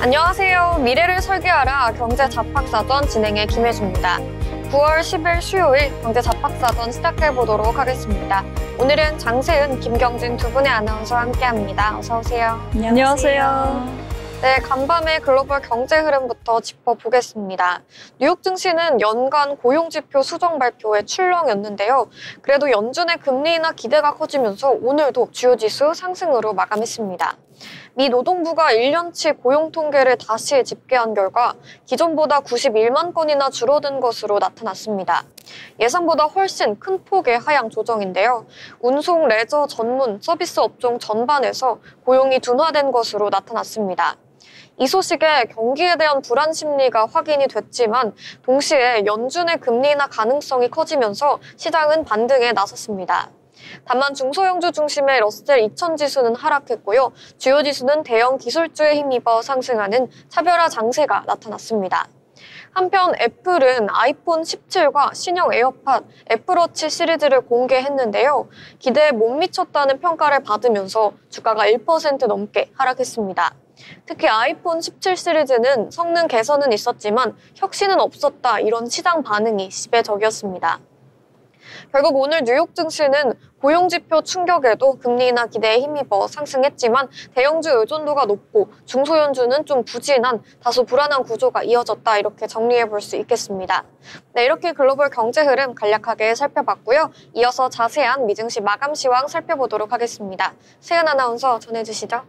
안녕하세요. 미래를 설계하라 경제 잡학사전 진행의 김혜주입니다. 9월 10일 수요일 경제 잡학사전 시작해보도록 하겠습니다. 오늘은 장세은, 김경진 두 분의 아나운서와 함께합니다. 어서 오세요. 안녕하세요. 네, 간밤에 글로벌 경제 흐름부터 짚어보겠습니다. 뉴욕 증시는 연간 고용지표 수정 발표에 출렁였는데요. 그래도 연준의 금리 인하 기대가 커지면서 오늘도 주요 지수 상승으로 마감했습니다. 미 노동부가 1년치 고용 통계를 다시 집계한 결과 기존보다 91만 건이나 줄어든 것으로 나타났습니다. 예상보다 훨씬 큰 폭의 하향 조정인데요. 운송, 레저, 전문, 서비스 업종 전반에서 고용이 둔화된 것으로 나타났습니다. 이 소식에 경기에 대한 불안 심리가 확인이 됐지만 동시에 연준의 금리 인하 가능성이 커지면서 시장은 반등에 나섰습니다. 다만 중소형주 중심의 러셀 2000 지수는 하락했고요. 주요 지수는 대형 기술주에 힘입어 상승하는 차별화 장세가 나타났습니다. 한편 애플은 아이폰 17과 신형 에어팟, 애플워치 시리즈를 공개했는데요. 기대에 못 미쳤다는 평가를 받으면서 주가가 1% 넘게 하락했습니다. 특히 아이폰 17 시리즈는 성능 개선은 있었지만 혁신은 없었다, 이런 시장 반응이 지배적이었습니다. 결국 오늘 뉴욕 증시는 고용지표 충격에도 금리 인하 기대에 힘입어 상승했지만 대형주 의존도가 높고 중소형주는 좀 부진한 다소 불안한 구조가 이어졌다, 이렇게 정리해 볼 수 있겠습니다. 네, 이렇게 글로벌 경제 흐름 간략하게 살펴봤고요. 이어서 자세한 미증시 마감 시황 살펴보도록 하겠습니다. 세은 아나운서 전해주시죠.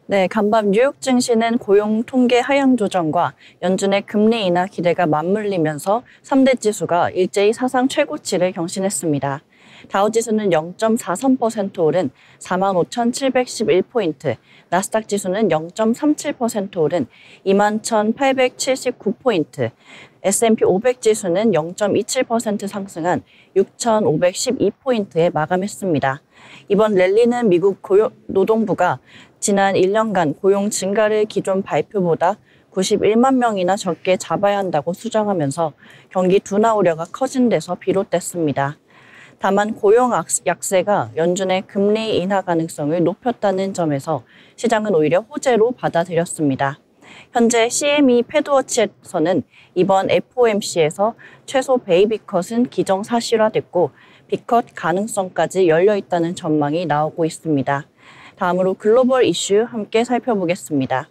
네, 간밤 뉴욕 증시는 고용 통계 하향 조정과 연준의 금리 인하 기대가 맞물리면서 3대 지수가 일제히 사상 최고치를 경신했습니다. 다우지수는 0.43% 오른 45,711포인트, 나스닥 지수는 0.37% 오른 21,879포인트, S&P 500 지수는 0.27% 상승한 6,512포인트에 마감했습니다. 이번 랠리는 미국 노동부가 지난 1년간 고용 증가를 기존 발표보다 91만 명이나 적게 잡아야 한다고 수정하면서 경기 둔화 우려가 커진 데서 비롯됐습니다. 다만 고용 약세가 연준의 금리 인하 가능성을 높였다는 점에서 시장은 오히려 호재로 받아들였습니다. 현재 CME 패드워치에서는 이번 FOMC에서 최소 베이비컷은 기정사실화됐고 B컷 가능성까지 열려있다는 전망이 나오고 있습니다. 다음으로 글로벌 이슈 함께 살펴보겠습니다.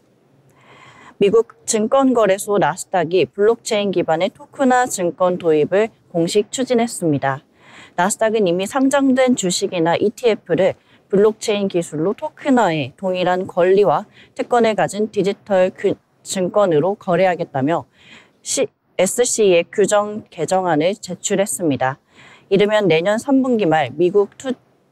미국 증권거래소 나스닥이 블록체인 기반의 토큰화 증권 도입을 공식 추진했습니다. 나스닥은 이미 상장된 주식이나 ETF를 블록체인 기술로 토큰화해 동일한 권리와 특권을 가진 디지털 증권으로 거래하겠다며 SEC의 규정 개정안을 제출했습니다. 이르면 내년 3분기 말 미국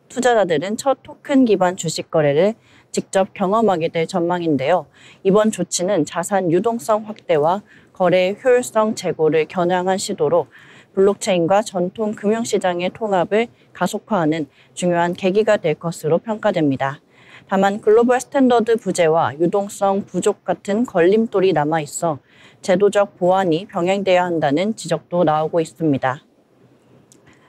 투자자들은 첫 토큰 기반 주식 거래를 직접 경험하게 될 전망인데요. 이번 조치는 자산 유동성 확대와 거래 효율성 제고를 겨냥한 시도로 블록체인과 전통 금융시장의 통합을 가속화하는 중요한 계기가 될 것으로 평가됩니다. 다만 글로벌 스탠더드 부재와 유동성 부족 같은 걸림돌이 남아있어 제도적 보완이 병행돼야 한다는 지적도 나오고 있습니다.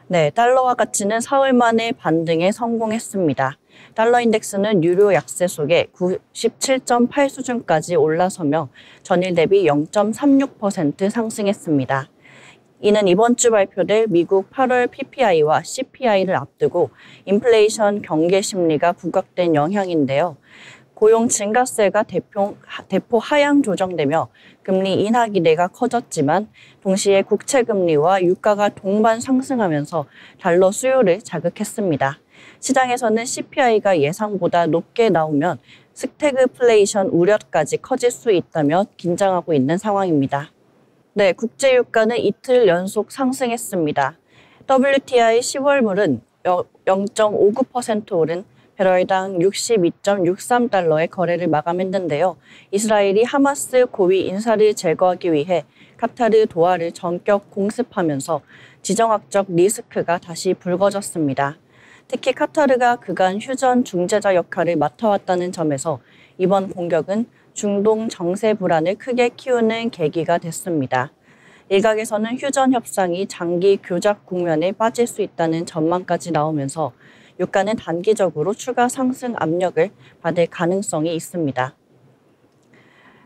네, 달러화 가치는 사흘 만에 반등에 성공했습니다. 달러 인덱스는 유료 약세 속에 97.8 수준까지 올라서며 전일 대비 0.36% 상승했습니다. 이는 이번 주 발표될 미국 8월 PPI와 CPI를 앞두고 인플레이션 경계 심리가 부각된 영향인데요. 고용 증가세가 대폭 하향 조정되며 금리 인하 기대가 커졌지만 동시에 국채금리와 유가가 동반 상승하면서 달러 수요를 자극했습니다. 시장에서는 CPI가 예상보다 높게 나오면 스태그플레이션 우려까지 커질 수 있다며 긴장하고 있는 상황입니다. 네, 국제유가는 이틀 연속 상승했습니다. WTI 10월물은 0.59% 오른 배럴당 62.63달러의 거래를 마감했는데요. 이스라엘이 하마스 고위 인사를 제거하기 위해 카타르 도하를 전격 공습하면서 지정학적 리스크가 다시 불거졌습니다. 특히 카타르가 그간 휴전 중재자 역할을 맡아왔다는 점에서 이번 공격은 중동 정세 불안을 크게 키우는 계기가 됐습니다. 일각에서는 휴전 협상이 장기 교착 국면에 빠질 수 있다는 전망까지 나오면서 유가는 단기적으로 추가 상승 압력을 받을 가능성이 있습니다.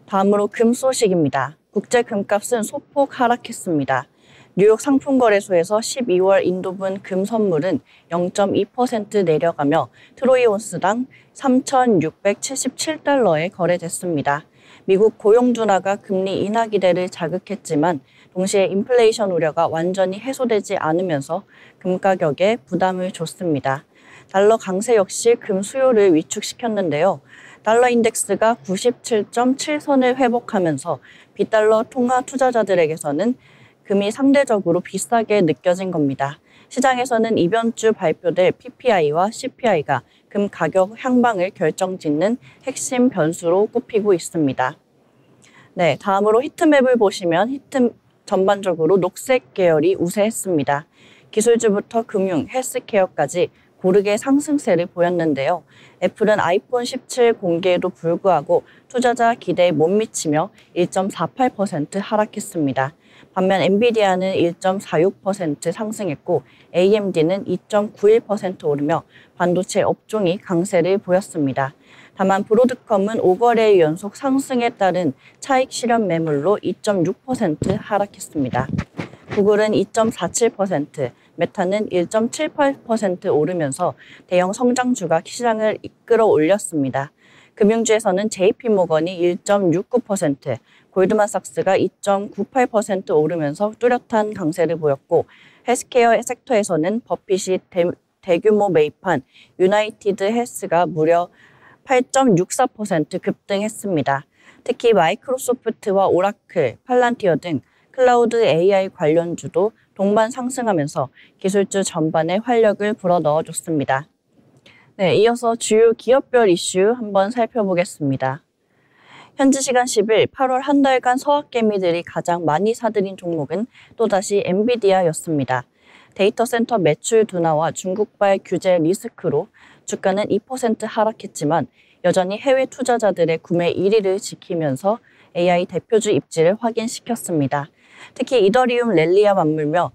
다음으로 금 소식입니다. 국제 금값은 소폭 하락했습니다. 뉴욕 상품거래소에서 12월 인도분 금 선물은 0.2% 내려가며 트로이 온스당 3,677달러에 거래됐습니다. 미국 고용 둔화가 금리 인하 기대를 자극했지만 동시에 인플레이션 우려가 완전히 해소되지 않으면서 금 가격에 부담을 줬습니다. 달러 강세 역시 금 수요를 위축시켰는데요. 달러 인덱스가 97.7선을 회복하면서 비달러 통화 투자자들에게서는 금이 상대적으로 비싸게 느껴진 겁니다. 시장에서는 이번 주 발표될 PPI와 CPI가 금 가격 향방을 결정짓는 핵심 변수로 꼽히고 있습니다. 네, 다음으로 히트맵을 보시면 전반적으로 녹색 계열이 우세했습니다. 기술주부터 금융, 헬스케어까지 고르게 상승세를 보였는데요. 애플은 아이폰 17 공개에도 불구하고 투자자 기대에 못 미치며 1.48% 하락했습니다. 반면 엔비디아는 1.46% 상승했고 AMD는 2.91% 오르며 반도체 업종이 강세를 보였습니다. 다만 브로드컴은 5거래 연속 상승에 따른 차익 실현 매물로 2.6% 하락했습니다. 구글은 2.47%, 메타는 1.78% 오르면서 대형 성장주가 시장을 이끌어 올렸습니다. 금융주에서는 JP모건이 1.69%, 골드만삭스가 2.98% 오르면서 뚜렷한 강세를 보였고 헬스케어 섹터에서는 버핏이 대규모 매입한 유나이티드 헬스가 무려 8.64% 급등했습니다. 특히 마이크로소프트와 오라클, 팔란티어 등 클라우드 AI 관련주도 동반 상승하면서 기술주 전반에 활력을 불어넣어줬습니다. 네, 이어서 주요 기업별 이슈 한번 살펴보겠습니다. 현지 시간 10일 8월 한 달간 서학개미들이 가장 많이 사들인 종목은 또다시 엔비디아였습니다. 데이터 센터 매출 둔화와 중국발 규제 리스크로 주가는 2% 하락했지만 여전히 해외 투자자들의 구매 1위를 지키면서 AI 대표주 입지를 확인시켰습니다. 특히 이더리움 랠리와 맞물며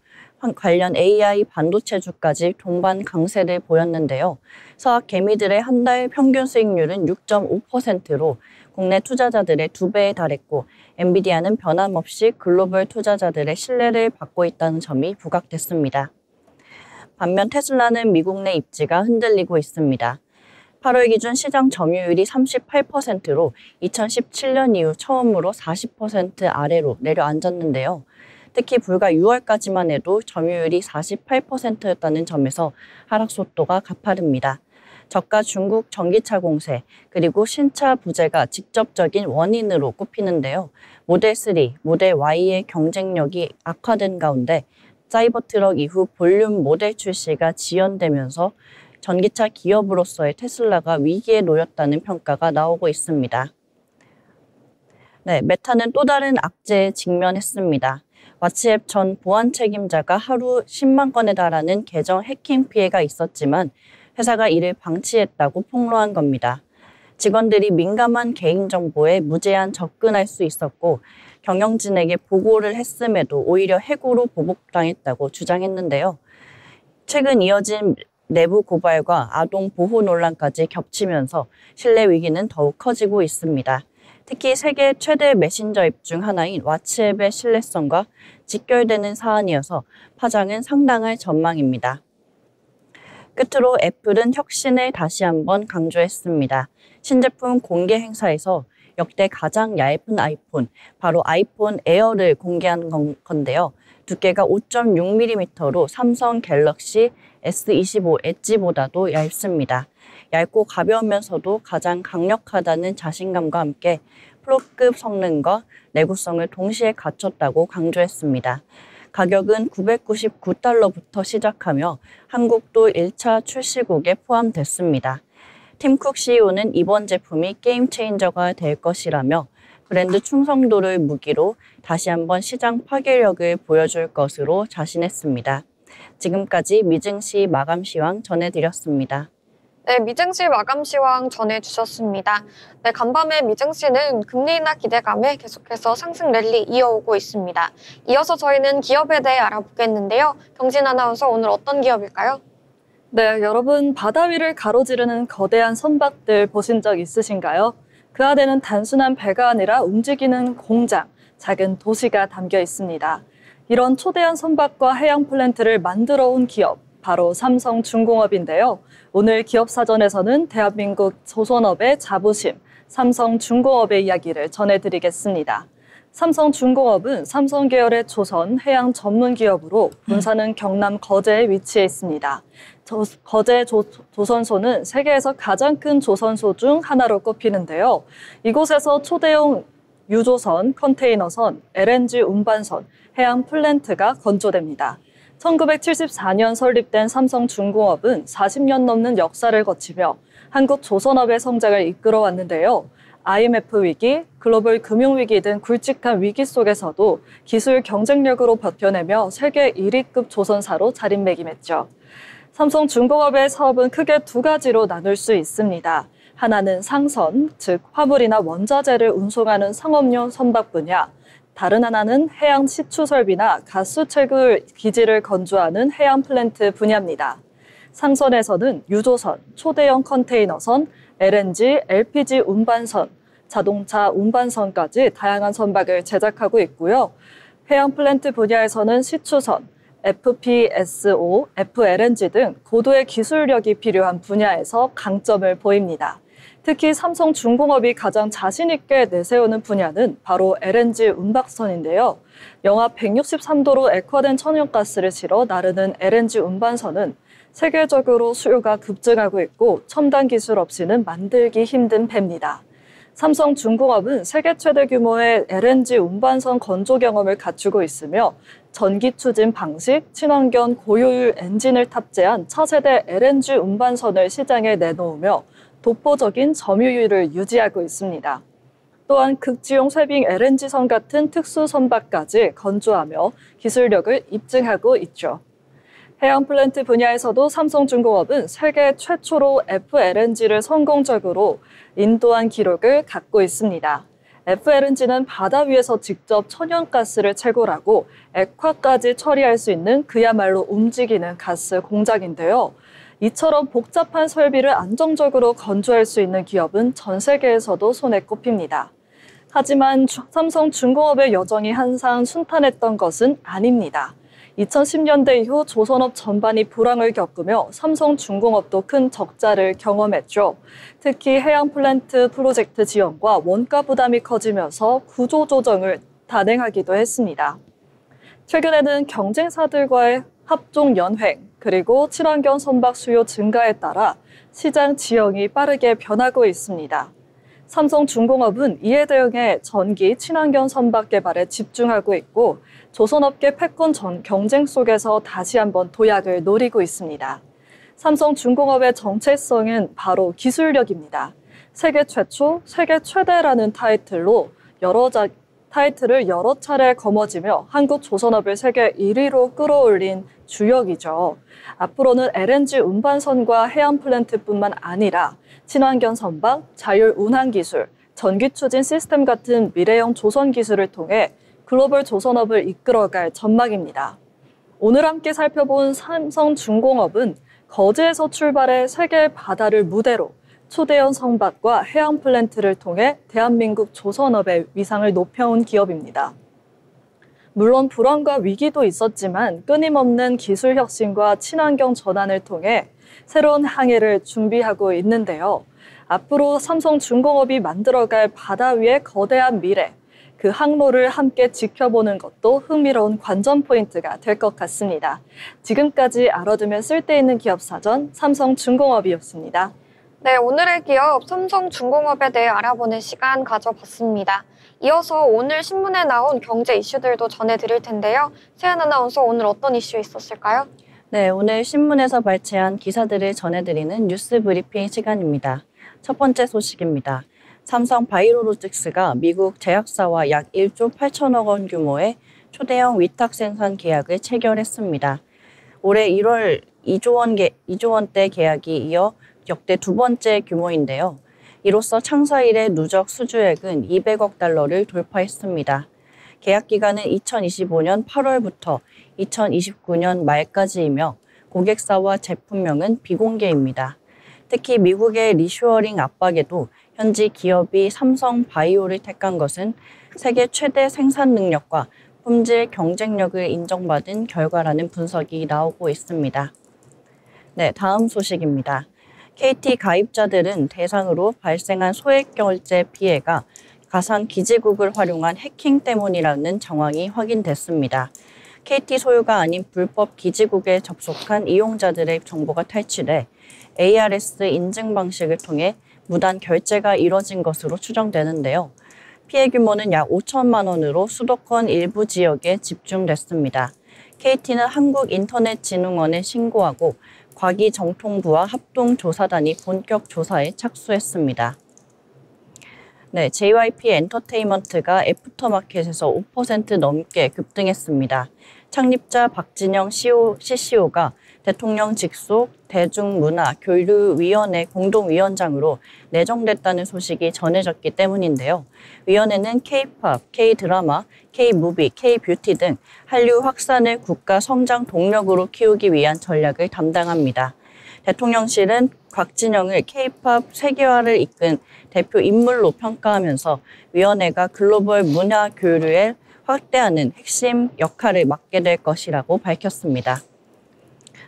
관련 AI 반도체주까지 동반 강세를 보였는데요. 서학 개미들의 한 달 평균 수익률은 6.5%로 국내 투자자들의 2배에 달했고 엔비디아는 변함없이 글로벌 투자자들의 신뢰를 받고 있다는 점이 부각됐습니다. 반면 테슬라는 미국 내 입지가 흔들리고 있습니다. 8월 기준 시장 점유율이 38%로 2017년 이후 처음으로 40% 아래로 내려앉았는데요. 특히 불과 6월까지만 해도 점유율이 48%였다는 점에서 하락 속도가 가파릅니다. 저가 중국 전기차 공세, 그리고 신차 부재가 직접적인 원인으로 꼽히는데요. 모델 3, 모델 Y의 경쟁력이 악화된 가운데 사이버트럭 이후 볼륨 모델 출시가 지연되면서 전기차 기업으로서의 테슬라가 위기에 놓였다는 평가가 나오고 있습니다. 네, 메타는 또 다른 악재에 직면했습니다. 왓츠앱 전 보안 책임자가 하루 10만 건에 달하는 계정 해킹 피해가 있었지만 회사가 이를 방치했다고 폭로한 겁니다. 직원들이 민감한 개인정보에 무제한 접근할 수 있었고 경영진에게 보고를 했음에도 오히려 해고로 보복당했다고 주장했는데요. 최근 이어진 내부 고발과 아동 보호 논란까지 겹치면서 신뢰 위기는 더욱 커지고 있습니다. 특히 세계 최대 메신저 앱 중 하나인 왓츠앱의 신뢰성과 직결되는 사안이어서 파장은 상당할 전망입니다. 끝으로 애플은 혁신을 다시 한번 강조했습니다. 신제품 공개 행사에서 역대 가장 얇은 아이폰, 바로 아이폰 에어를 공개한 건데요. 두께가 5.6mm로 삼성 갤럭시 S25 엣지보다도 얇습니다. 얇고 가벼우면서도 가장 강력하다는 자신감과 함께 프로급 성능과 내구성을 동시에 갖췄다고 강조했습니다. 가격은 $999부터 시작하며 한국도 1차 출시국에 포함됐습니다. 팀 쿡 CEO는 이번 제품이 게임 체인저가 될 것이라며 브랜드 충성도를 무기로 다시 한번 시장 파괴력을 보여줄 것으로 자신했습니다. 지금까지 미증시 마감 시황 전해드렸습니다. 네, 미증시 마감 시황 전해주셨습니다. 네, 간밤에 미증시는 금리 인하 기대감에 계속해서 상승 랠리 이어오고 있습니다. 이어서 저희는 기업에 대해 알아보겠는데요. 경진 아나운서, 오늘 어떤 기업일까요? 네, 여러분 바다 위를 가로지르는 거대한 선박들 보신 적 있으신가요? 그 안에는 단순한 배가 아니라 움직이는 공장, 작은 도시가 담겨 있습니다. 이런 초대형 선박과 해양 플랜트를 만들어 온 기업, 바로 삼성중공업인데요. 오늘 기업사전에서는 대한민국 조선업의 자부심, 삼성중공업의 이야기를 전해드리겠습니다. 삼성중공업은 삼성 계열의 조선 해양 전문 기업으로 본사는 경남 거제에 위치해 있습니다. 거제 조선소는 세계에서 가장 큰 조선소 중 하나로 꼽히는데요. 이곳에서 초대형 유조선, 컨테이너선, LNG 운반선, 해양 플랜트가 건조됩니다. 1974년 설립된 삼성중공업은 40년 넘는 역사를 거치며 한국 조선업의 성장을 이끌어왔는데요. IMF 위기, 글로벌 금융위기 등 굵직한 위기 속에서도 기술 경쟁력으로 버텨내며 세계 1위급 조선사로 자리매김했죠. 삼성중공업의 사업은 크게 두 가지로 나눌 수 있습니다. 하나는 상선, 즉 화물이나 원자재를 운송하는 상업용 선박 분야, 다른 하나는 해양 시추 설비나 가스 채굴 기지를 건조하는 해양 플랜트 분야입니다. 상선에서는 유조선, 초대형 컨테이너선, LNG, LPG 운반선, 자동차 운반선까지 다양한 선박을 제작하고 있고요. 해양 플랜트 분야에서는 시추선, FPSO, FLNG 등 고도의 기술력이 필요한 분야에서 강점을 보입니다. 특히 삼성중공업이 가장 자신 있게 내세우는 분야는 바로 LNG 운박선인데요. 영하 163도로 액화된 천연가스를 실어 나르는 LNG 운반선은 세계적으로 수요가 급증하고 있고 첨단 기술 없이는 만들기 힘든 배입니다. 삼성중공업은 세계 최대 규모의 LNG 운반선 건조 경험을 갖추고 있으며 전기 추진 방식, 친환경 고효율 엔진을 탑재한 차세대 LNG 운반선을 시장에 내놓으며 독보적인 점유율을 유지하고 있습니다. 또한 극지용 쇄빙 LNG선 같은 특수 선박까지 건조하며 기술력을 입증하고 있죠. 해양 플랜트 분야에서도 삼성중공업은 세계 최초로 FLNG를 성공적으로 인도한 기록을 갖고 있습니다. FLNG는 바다 위에서 직접 천연가스를 채굴하고 액화까지 처리할 수 있는 그야말로 움직이는 가스 공장인데요. 이처럼 복잡한 설비를 안정적으로 건조할 수 있는 기업은 전 세계에서도 손에 꼽힙니다. 하지만 삼성중공업의 여정이 항상 순탄했던 것은 아닙니다. 2010년대 이후 조선업 전반이 불황을 겪으며 삼성중공업도 큰 적자를 경험했죠. 특히 해양 플랜트 프로젝트 지원과 원가 부담이 커지면서 구조조정을 단행하기도 했습니다. 최근에는 경쟁사들과의 합종 연횡, 그리고 친환경 선박 수요 증가에 따라 시장 지형이 빠르게 변하고 있습니다. 삼성중공업은 이에 대응해 전기, 친환경 선박 개발에 집중하고 있고 조선업계 패권 경쟁 속에서 다시 한번 도약을 노리고 있습니다. 삼성중공업의 정체성은 바로 기술력입니다. 세계 최초, 세계 최대라는 타이틀을 여러 차례 거머쥐며 한국 조선업을 세계 1위로 끌어올린 주역이죠. 앞으로는 LNG 운반선과 해양 플랜트뿐만 아니라 친환경 선박, 자율 운항 기술, 전기 추진 시스템 같은 미래형 조선 기술을 통해 글로벌 조선업을 이끌어갈 전망입니다. 오늘 함께 살펴본 삼성중공업은 거제에서 출발해 세계 바다를 무대로 초대형 선박과 해양 플랜트를 통해 대한민국 조선업의 위상을 높여온 기업입니다. 물론 불황과 위기도 있었지만 끊임없는 기술 혁신과 친환경 전환을 통해 새로운 항해를 준비하고 있는데요. 앞으로 삼성중공업이 만들어갈 바다 위의 거대한 미래, 그 항로를 함께 지켜보는 것도 흥미로운 관전 포인트가 될 것 같습니다. 지금까지 알아두면 쓸데있는 기업사전 삼성중공업이었습니다. 네, 오늘의 기업 삼성중공업에 대해 알아보는 시간 가져봤습니다. 이어서 오늘 신문에 나온 경제 이슈들도 전해드릴 텐데요. 세연 아나운서, 오늘 어떤 이슈 있었을까요? 네, 오늘 신문에서 발췌한 기사들을 전해드리는 뉴스 브리핑 시간입니다. 첫 번째 소식입니다. 삼성 바이오로직스가 미국 제약사와 약 1조 8천억 원 규모의 초대형 위탁 생산 계약을 체결했습니다. 올해 1월 2조 원대 계약이 이어 역대 두 번째 규모인데요. 이로써 창사 이래 누적 수주액은 200억 달러를 돌파했습니다. 계약 기간은 2025년 8월부터 2029년 말까지이며 고객사와 제품명은 비공개입니다. 특히 미국의 리쇼어링 압박에도 현지 기업이 삼성 바이오를 택한 것은 세계 최대 생산 능력과 품질 경쟁력을 인정받은 결과라는 분석이 나오고 있습니다. 네, 다음 소식입니다. KT 가입자들은 대상으로 발생한 소액 결제 피해가 가상 기지국을 활용한 해킹 때문이라는 정황이 확인됐습니다. KT 소유가 아닌 불법 기지국에 접속한 이용자들의 정보가 탈취돼 ARS 인증 방식을 통해 무단 결제가 이뤄진 것으로 추정되는데요. 피해 규모는 약 5천만 원으로 수도권 일부 지역에 집중됐습니다. KT는 한국인터넷진흥원에 신고하고 과기정통부와 합동조사단이 본격 조사에 착수했습니다. 네, JYP 엔터테인먼트가 애프터마켓에서 5% 넘게 급등했습니다. 창립자 박진영 CCO가 대통령 직속 대중문화교류위원회 공동위원장으로 내정됐다는 소식이 전해졌기 때문인데요. 위원회는 K-팝, K-드라마, K-무비, K-뷰티 등 한류 확산을 국가 성장 동력으로 키우기 위한 전략을 담당합니다. 대통령실은 곽진영을 K-팝 세계화를 이끈 대표 인물로 평가하면서 위원회가 글로벌 문화 교류에 확대하는 핵심 역할을 맡게 될 것이라고 밝혔습니다.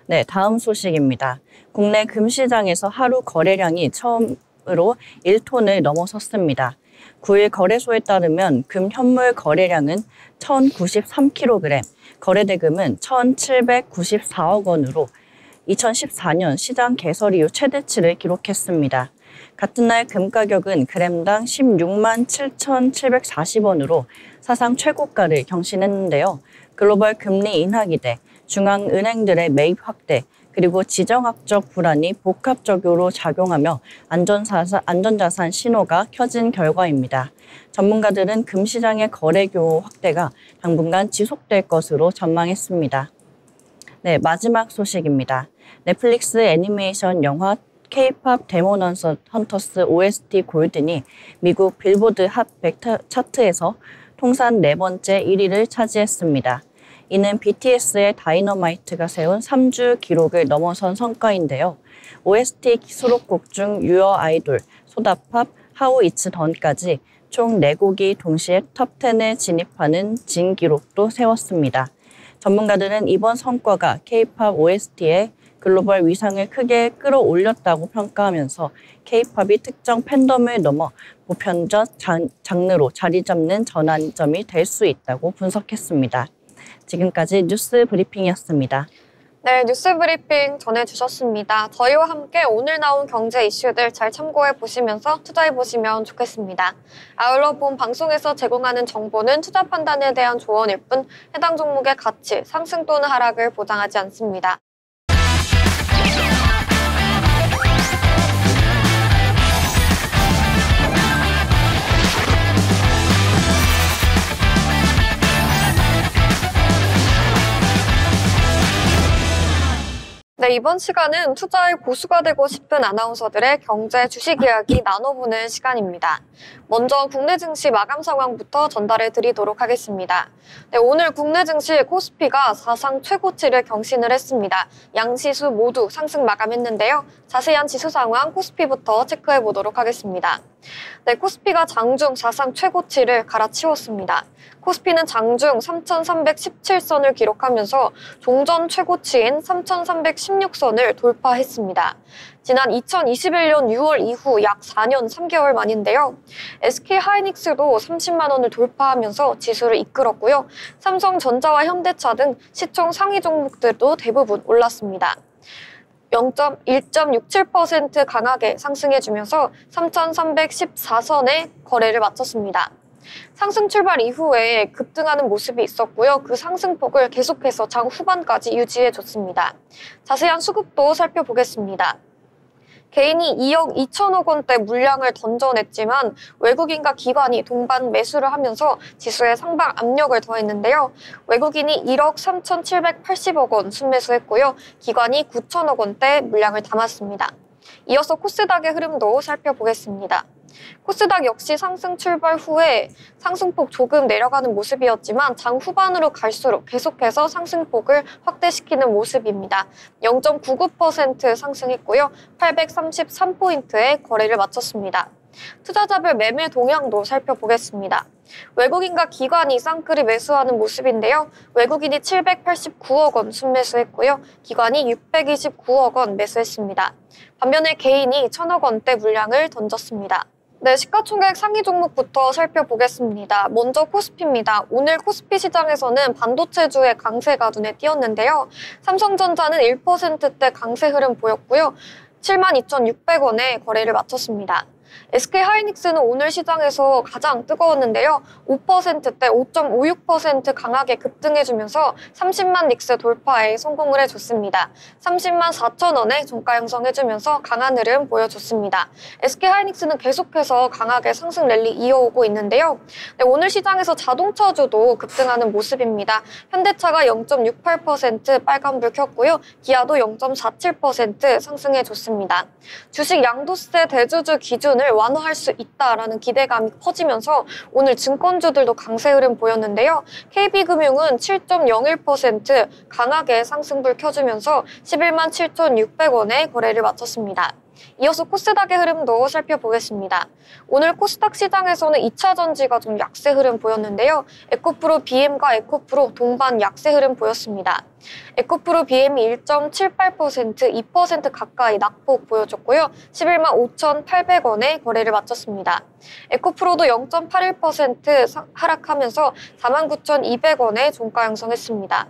네, 다음 소식입니다. 국내 금시장에서 하루 거래량이 처음으로 1톤을 넘어섰습니다. 9일 거래소에 따르면 금 현물 거래량은 1,093kg, 거래대금은 1,794억 원으로 2014년 시장 개설 이후 최대치를 기록했습니다. 같은 날 금 가격은 그램당 16만 7,740원으로 사상 최고가를 경신했는데요. 글로벌 금리 인하 기대, 중앙은행들의 매입 확대, 그리고 지정학적 불안이 복합적으로 작용하며 안전자산 신호가 켜진 결과입니다. 전문가들은 금시장의 거래 규모 확대가 당분간 지속될 것으로 전망했습니다. 네, 마지막 소식입니다. 넷플릭스 애니메이션 영화 K-팝 데몬 헌터스 OST 골든이 미국 빌보드 핫 100 차트에서 통산 4번째 1위를 차지했습니다. 이는 BTS의 다이너마이트가 세운 3주 기록을 넘어선 성과인데요. OST 수록곡 중 유어 아이돌, 소다팝, 하우 이츠 던까지 총 4곡이 동시에 톱10에 진입하는 진기록도 세웠습니다. 전문가들은 이번 성과가 K-팝 OST의 글로벌 위상을 크게 끌어올렸다고 평가하면서 K-팝이 특정 팬덤을 넘어 보편적 장르로 자리 잡는 전환점이 될 수 있다고 분석했습니다. 지금까지 뉴스 브리핑이었습니다. 네, 뉴스 브리핑 전해주셨습니다. 저희와 함께 오늘 나온 경제 이슈들 잘 참고해 보시면서 투자해 보시면 좋겠습니다. 아울러 본 방송에서 제공하는 정보는 투자 판단에 대한 조언일 뿐 해당 종목의 가치, 상승 또는 하락을 보장하지 않습니다. 네, 이번 시간은 투자의 고수가 되고 싶은 아나운서들의 경제 주식 이야기 나눠보는 시간입니다. 먼저 국내 증시 마감 상황부터 전달해 드리도록 하겠습니다. 네, 오늘 국내 증시 코스피가 사상 최고치를 경신을 했습니다. 양지수 모두 상승 마감했는데요. 자세한 지수 상황 코스피부터 체크해 보도록 하겠습니다. 네, 코스피가 장중 사상 최고치를 갈아치웠습니다. 코스피는 장중 3,317선을 기록하면서 종전 최고치인 3,316선을 돌파했습니다. 지난 2021년 6월 이후 약 4년 3개월 만인데요. SK하이닉스도 30만 원을 돌파하면서 지수를 이끌었고요. 삼성전자와 현대차 등 시총 상위 종목들도 대부분 올랐습니다. 1.67% 강하게 상승해주면서 3,314선의 거래를 마쳤습니다. 상승 출발 이후에 급등하는 모습이 있었고요. 그 상승폭을 계속해서 장 후반까지 유지해줬습니다. 자세한 수급도 살펴보겠습니다. 개인이 2억 2천억 원대 물량을 던져냈지만 외국인과 기관이 동반 매수를 하면서 지수에 상방 압력을 더했는데요. 외국인이 1억 3,780억 원 순매수했고요. 기관이 9천억 원대 물량을 담았습니다. 이어서 코스닥의 흐름도 살펴보겠습니다. 코스닥 역시 상승 출발 후에 상승폭 조금 내려가는 모습이었지만 장 후반으로 갈수록 계속해서 상승폭을 확대시키는 모습입니다. 0.99% 상승했고요. 833포인트의 거래를 마쳤습니다. 투자자별 매매 동향도 살펴보겠습니다. 외국인과 기관이 쌍끌이 매수하는 모습인데요. 외국인이 789억 원 순매수했고요. 기관이 629억 원 매수했습니다. 반면에 개인이 1,000억 원대 물량을 던졌습니다. 네, 시가총액 상위 종목부터 살펴보겠습니다. 먼저 코스피입니다. 오늘 코스피 시장에서는 반도체주의 강세가 눈에 띄었는데요. 삼성전자는 1%대 강세 흐름 보였고요. 72,600원에 거래를 마쳤습니다. SK하이닉스는 오늘 시장에서 가장 뜨거웠는데요. 5%대 5.56% 강하게 급등해주면서 30만 닉스 돌파에 성공을 해줬습니다. 30만 4천 원에 종가 형성해주면서 강한 흐름 보여줬습니다. SK하이닉스는 계속해서 강하게 상승 랠리 이어오고 있는데요. 네, 오늘 시장에서 자동차주도 급등하는 모습입니다. 현대차가 0.68% 빨간불 켰고요. 기아도 0.47% 상승해줬습니다. 주식 양도세 대주주 기준을 완화할 수 있다라는 기대감이 커지면서 오늘 증권주들도 강세 흐름 보였는데요. KB금융은 7.01% 강하게 상승불 켜주면서 11만 7,600원에 거래를 마쳤습니다. 이어서 코스닥의 흐름도 살펴보겠습니다. 오늘 코스닥 시장에서는 2차 전지가 좀 약세 흐름 보였는데요. 에코프로 BM과 에코프로 동반 약세 흐름 보였습니다. 에코프로 BM이 1.78%, 2% 가까이 낙폭 보여줬고요. 11만 5,800원에 거래를 마쳤습니다. 에코프로도 0.81% 하락하면서 49,200원에 종가 형성했습니다.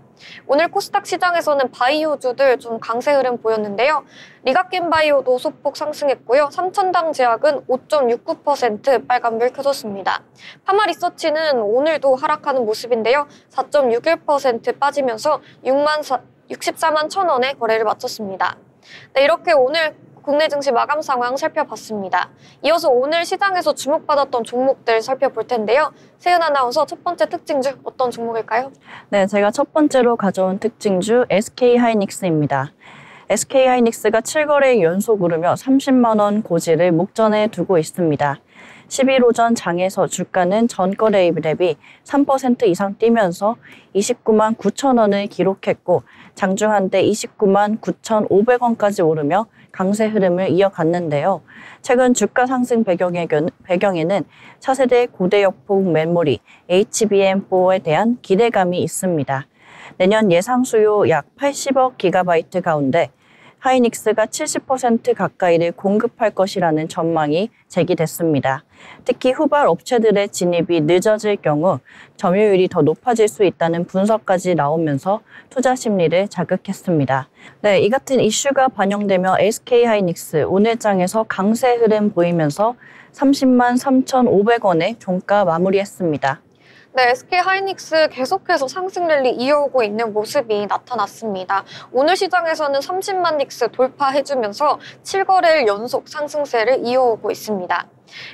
오늘 코스닥 시장에서는 바이오주들 좀 강세 흐름 보였는데요. 리가켄바이오도 소폭 상승했고요. 삼천당 제약은 5.69% 빨간불 켜졌습니다. 파마리서치는 오늘도 하락하는 모습인데요. 4.61% 빠지면서 64만 1,000원에 거래를 마쳤습니다. 네, 이렇게 오늘 국내 증시 마감 상황 살펴봤습니다. 이어서 오늘 시장에서 주목받았던 종목들 살펴볼 텐데요. 세은 아나운서 첫 번째 특징주 어떤 종목일까요? 네, 제가 첫 번째로 가져온 특징주 SK하이닉스입니다. SK하이닉스가 7거래 연속 오르며 30만 원 고지를 목전에 두고 있습니다. 10일 오전 장에서 주가는 전거래 대비 3% 이상 뛰면서 29만 9천 원을 기록했고 장중한때 29만 9,500원까지 오르며 강세 흐름을 이어갔는데요. 최근 주가 상승 배경에는 차세대 고대 역폭 메모리 HBM4에 대한 기대감이 있습니다. 내년 예상 수요 약 80억 기가바이트 가운데 하이닉스가 70% 가까이를 공급할 것이라는 전망이 제기됐습니다. 특히 후발 업체들의 진입이 늦어질 경우 점유율이 더 높아질 수 있다는 분석까지 나오면서 투자 심리를 자극했습니다. 네, 이 같은 이슈가 반영되며 SK하이닉스 오늘장에서 강세 흐름 보이면서 30만 3,500원에 종가 마무리했습니다. 네, SK하이닉스 계속해서 상승 랠리 이어오고 있는 모습이 나타났습니다. 오늘 시장에서는 30만 닉스 돌파해주면서 7거래일 연속 상승세를 이어오고 있습니다.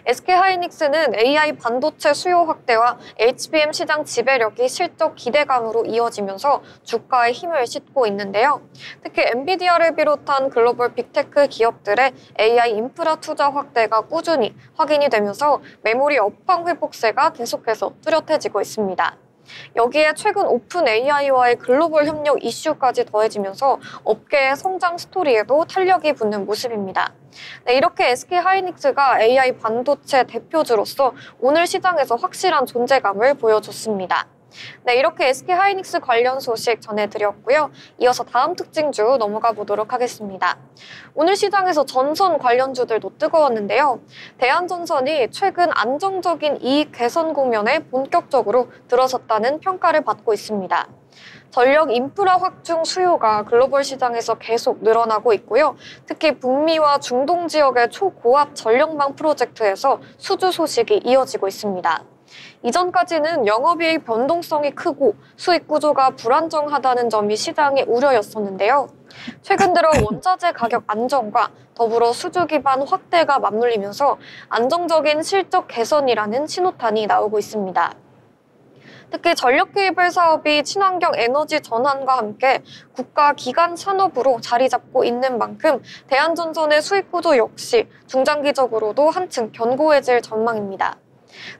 SK하이닉스는 AI 반도체 수요 확대와 HBM 시장 지배력이 실적 기대감으로 이어지면서 주가에 힘을 싣고 있는데요. 특히 엔비디아를 비롯한 글로벌 빅테크 기업들의 AI 인프라 투자 확대가 꾸준히 확인이 되면서 메모리 업황 회복세가 계속해서 뚜렷해지고 있습니다. 여기에 최근 오픈 AI와의 글로벌 협력 이슈까지 더해지면서 업계의 성장 스토리에도 탄력이 붙는 모습입니다. 네, 이렇게 SK하이닉스가 AI 반도체 대표주로서 오늘 시장에서 확실한 존재감을 보여줬습니다. 네, 이렇게 SK하이닉스 관련 소식 전해드렸고요. 이어서 다음 특징주 넘어가 보도록 하겠습니다. 오늘 시장에서 전선 관련주들도 뜨거웠는데요. 대한전선이 최근 안정적인 이익 개선 국면에 본격적으로 들어섰다는 평가를 받고 있습니다. 전력 인프라 확충 수요가 글로벌 시장에서 계속 늘어나고 있고요. 특히 북미와 중동 지역의 초고압 전력망 프로젝트에서 수주 소식이 이어지고 있습니다. 이전까지는 영업이익 변동성이 크고 수익 구조가 불안정하다는 점이 시장의 우려였었는데요. 최근 들어 원자재 가격 안정과 더불어 수주 기반 확대가 맞물리면서 안정적인 실적 개선이라는 신호탄이 나오고 있습니다. 특히 전력 케이블 사업이 친환경 에너지 전환과 함께 국가 기간 산업으로 자리 잡고 있는 만큼 대한전선의 수익 구조 역시 중장기적으로도 한층 견고해질 전망입니다.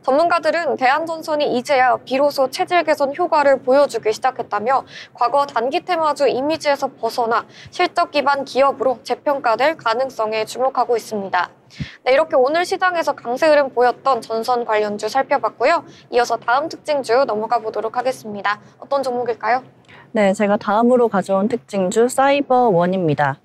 전문가들은 대한전선이 이제야 비로소 체질 개선 효과를 보여주기 시작했다며 과거 단기 테마주 이미지에서 벗어나 실적 기반 기업으로 재평가될 가능성에 주목하고 있습니다. 네, 이렇게 오늘 시장에서 강세 흐름 보였던 전선 관련주 살펴봤고요. 이어서 다음 특징주 넘어가 보도록 하겠습니다. 어떤 종목일까요? 네, 제가 다음으로 가져온 특징주 사이버원입니다.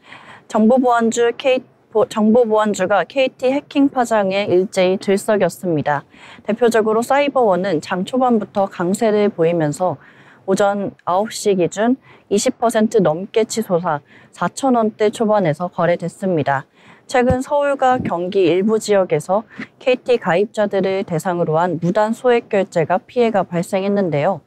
정보보안주가 KT 해킹 파장에 일제히 들썩였습니다. 대표적으로 사이버원은 장 초반부터 강세를 보이면서 오전 9시 기준 20% 넘게 치솟아 4,000원대 초반에서 거래됐습니다. 최근 서울과 경기 일부 지역에서 KT 가입자들을 대상으로 한 무단 소액 결제가 피해가 발생했는데요.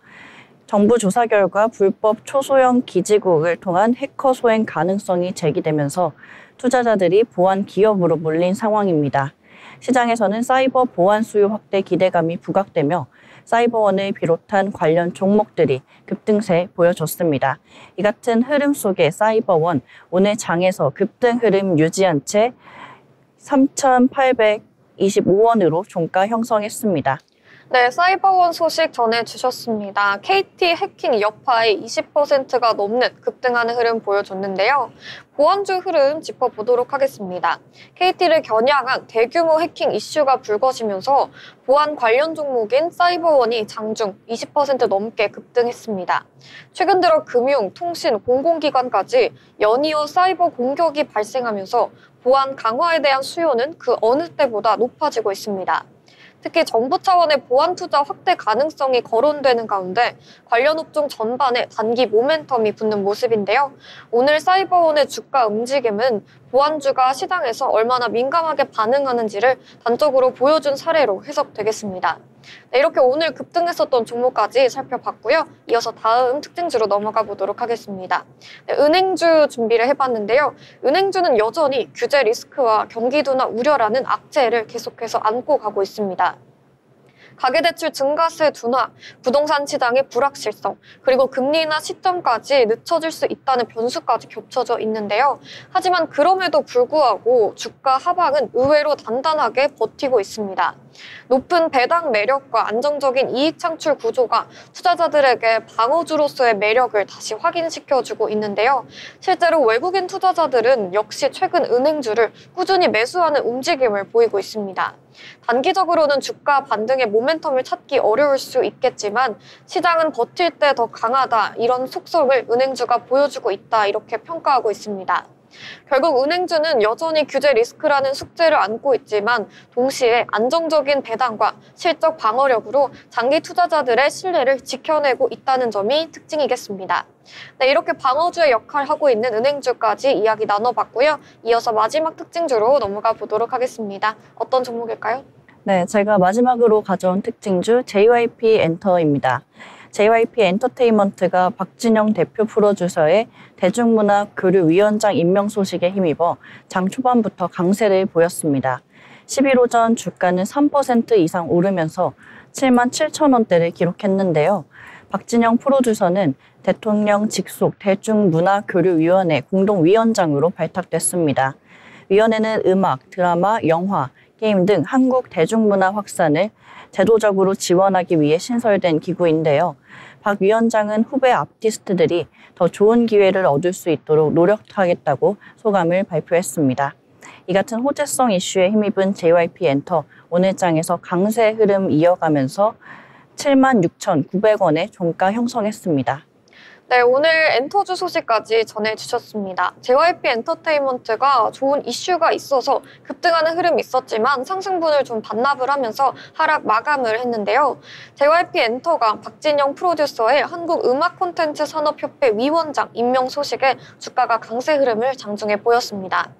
정부 조사 결과 불법 초소형 기지국을 통한 해커 소행 가능성이 제기되면서 투자자들이 보안 기업으로 몰린 상황입니다. 시장에서는 사이버 보안 수요 확대 기대감이 부각되며 사이버원을 비롯한 관련 종목들이 급등세 보여줬습니다. 이 같은 흐름 속에 사이버원 오늘 장에서 급등 흐름 유지한 채 3,825원으로 종가 형성했습니다. 네, 사이버원 소식 전해주셨습니다. KT 해킹 여파에 20%가 넘는 급등하는 흐름 보여줬는데요. 보안주 흐름 짚어보도록 하겠습니다. KT를 겨냥한 대규모 해킹 이슈가 불거지면서 보안 관련 종목인 사이버원이 장중 20% 넘게 급등했습니다. 최근 들어 금융, 통신, 공공기관까지 연이어 사이버 공격이 발생하면서 보안 강화에 대한 수요는 그 어느 때보다 높아지고 있습니다. 특히 정부 차원의 보안 투자 확대 가능성이 거론되는 가운데 관련 업종 전반에 단기 모멘텀이 붙는 모습인데요. 오늘 사이버원의 주가 움직임은 보안주가 시장에서 얼마나 민감하게 반응하는지를 단적으로 보여준 사례로 해석되겠습니다. 네, 이렇게 오늘 급등했었던 종목까지 살펴봤고요. 이어서 다음 특징주로 넘어가 보도록 하겠습니다. 네, 은행주 준비를 해봤는데요. 은행주는 여전히 규제 리스크와 경기 둔화 우려라는 악재를 계속해서 안고 가고 있습니다. 가계대출 증가세 둔화, 부동산 시장의 불확실성, 그리고 금리나 시점까지 늦춰질 수 있다는 변수까지 겹쳐져 있는데요. 하지만 그럼에도 불구하고 주가 하방은 의외로 단단하게 버티고 있습니다. 높은 배당 매력과 안정적인 이익 창출 구조가 투자자들에게 방어주로서의 매력을 다시 확인시켜주고 있는데요. 실제로 외국인 투자자들은 역시 최근 은행주를 꾸준히 매수하는 움직임을 보이고 있습니다. 단기적으로는 주가 반등의 모멘텀을 찾기 어려울 수 있겠지만 시장은 버틸 때 더 강하다, 이런 속성을 은행주가 보여주고 있다, 이렇게 평가하고 있습니다. 결국 은행주는 여전히 규제 리스크라는 숙제를 안고 있지만 동시에 안정적인 배당과 실적 방어력으로 장기 투자자들의 신뢰를 지켜내고 있다는 점이 특징이겠습니다. 네, 이렇게 방어주의 역할을 하고 있는 은행주까지 이야기 나눠봤고요. 이어서 마지막 특징주로 넘어가 보도록 하겠습니다. 어떤 종목일까요? 네, 제가 마지막으로 가져온 특징주 JYP 엔터입니다. JYP 엔터테인먼트가 박진영 대표 프로듀서의 대중문화교류위원장 임명 소식에 힘입어 장 초반부터 강세를 보였습니다. 11 오전 주가는 3% 이상 오르면서 77,000원대를 기록했는데요. 박진영 프로듀서는 대통령 직속 대중문화교류위원회 공동위원장으로 발탁됐습니다. 위원회는 음악, 드라마, 영화, 게임 등 한국 대중문화 확산을 제도적으로 지원하기 위해 신설된 기구인데요. 박 위원장은 후배 아티스트들이 더 좋은 기회를 얻을 수 있도록 노력하겠다고 소감을 발표했습니다. 이 같은 호재성 이슈에 힘입은 JYP 엔터 오늘 장에서 강세 흐름 이어가면서 76,900원의 종가 형성했습니다. 네, 오늘 엔터주 소식까지 전해주셨습니다. JYP 엔터테인먼트가 좋은 이슈가 있어서 급등하는 흐름이 있었지만 상승분을 좀 반납을 하면서 하락 마감을 했는데요. JYP 엔터가 박진영 프로듀서의 한국음악콘텐츠산업협회 위원장 임명 소식에 주가가 강세 흐름을 장중에 보였습니다.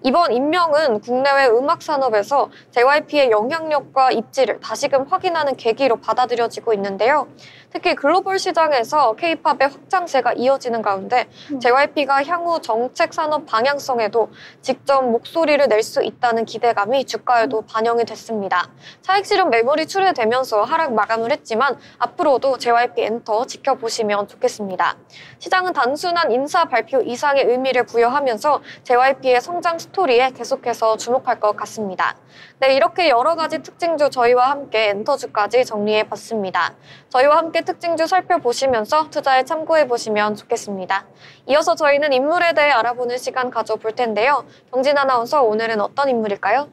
이번 임명은 국내외 음악산업에서 JYP의 영향력과 입지를 다시금 확인하는 계기로 받아들여지고 있는데요. 특히 글로벌 시장에서 K-팝의 확장 상승 강세가 이어지는 가운데 JYP가 향후 정책 산업 방향성에도 직접 목소리를 낼 수 있다는 기대감이 주가에도 반영이 됐습니다. 차익 실현 매물이 출회되면서 하락 마감을 했지만 앞으로도 JYP 엔터 지켜보시면 좋겠습니다. 시장은 단순한 인사 발표 이상의 의미를 부여하면서 JYP의 성장 스토리에 계속해서 주목할 것 같습니다. 네, 이렇게 여러 가지 특징주 저희와 함께 엔터주까지 정리해봤습니다. 저희와 함께 특징주 살펴보시면서 투자에 참고해보시면 좋겠습니다. 이어서 저희는 인물에 대해 알아보는 시간 가져볼 텐데요. 경진 아나운서, 오늘은 어떤 인물일까요?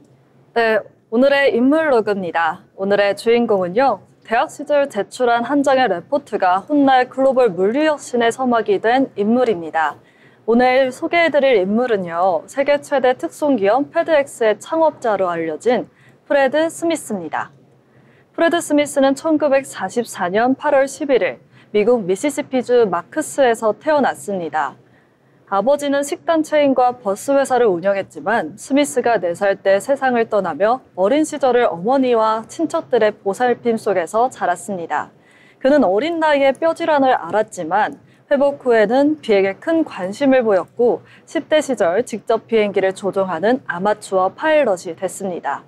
네, 오늘의 인물 로그입니다. 오늘의 주인공은요, 대학 시절 제출한 한 장의 레포트가 훗날 글로벌 물류혁신의 서막이 된 인물입니다. 오늘 소개해드릴 인물은요, 세계 최대 특송기업 페드엑스의 창업자로 알려진 프레드 스미스입니다. 프레드 스미스는 1944년 8월 11일 미국 미시시피주 마크스에서 태어났습니다. 아버지는 식당 체인과 버스 회사를 운영했지만 스미스가 4살 때 세상을 떠나며 어린 시절을 어머니와 친척들의 보살핌 속에서 자랐습니다. 그는 어린 나이에 뼈질환을 앓았지만 회복 후에는 비행에 큰 관심을 보였고 10대 시절 직접 비행기를 조종하는 아마추어 파일럿이 됐습니다.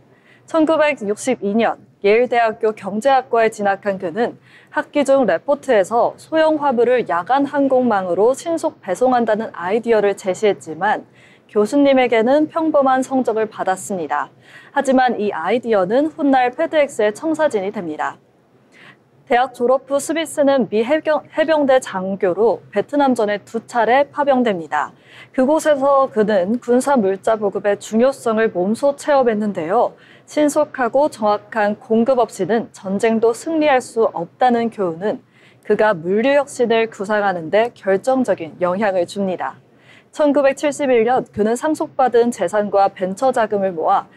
1962년 예일대학교 경제학과에 진학한 그는 학기 중 레포트에서 소형 화물을 야간 항공망으로 신속 배송한다는 아이디어를 제시했지만 교수님에게는 평범한 성적을 받았습니다. 하지만 이 아이디어는 훗날 페드엑스의 청사진이 됩니다. 대학 졸업 후 스미스는 미 해병대 장교로 베트남전에 2차례 파병됩니다. 그곳에서 그는 군사 물자 보급의 중요성을 몸소 체험했는데요. 신속하고 정확한 공급 없이는 전쟁도 승리할 수 없다는 교훈은 그가 물류혁신을 구상하는 데 결정적인 영향을 줍니다. 1971년 그는 상속받은 재산과 벤처 자금을 모아